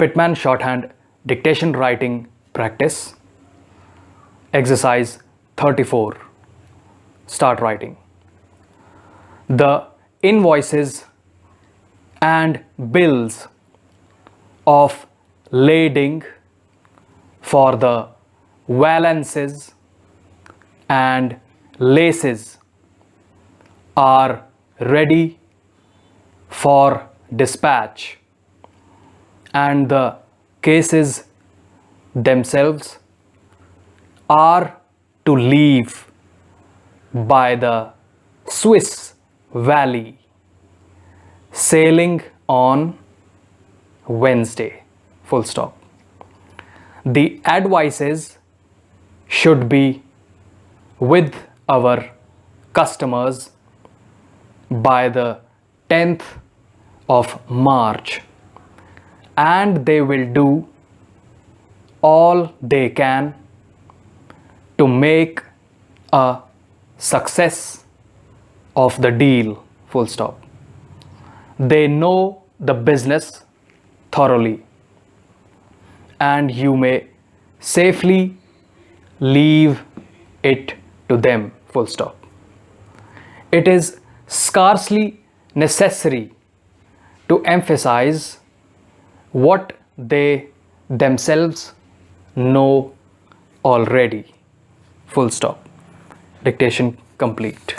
Pitman Shorthand Dictation Writing Practice. Exercise 34. Start writing. The invoices and bills of lading for the valances and laces are ready for dispatch, and the cases themselves are to leave by the Swiss Valley, sailing on Wednesday. Full stop. The advices should be with our customers by the 10th of March, and they will do all they can to make a success of the deal. Full stop. They know the business thoroughly, and you may safely leave it to them. Full stop. It is scarcely necessary to emphasize what they themselves know already. Full stop. Dictation complete.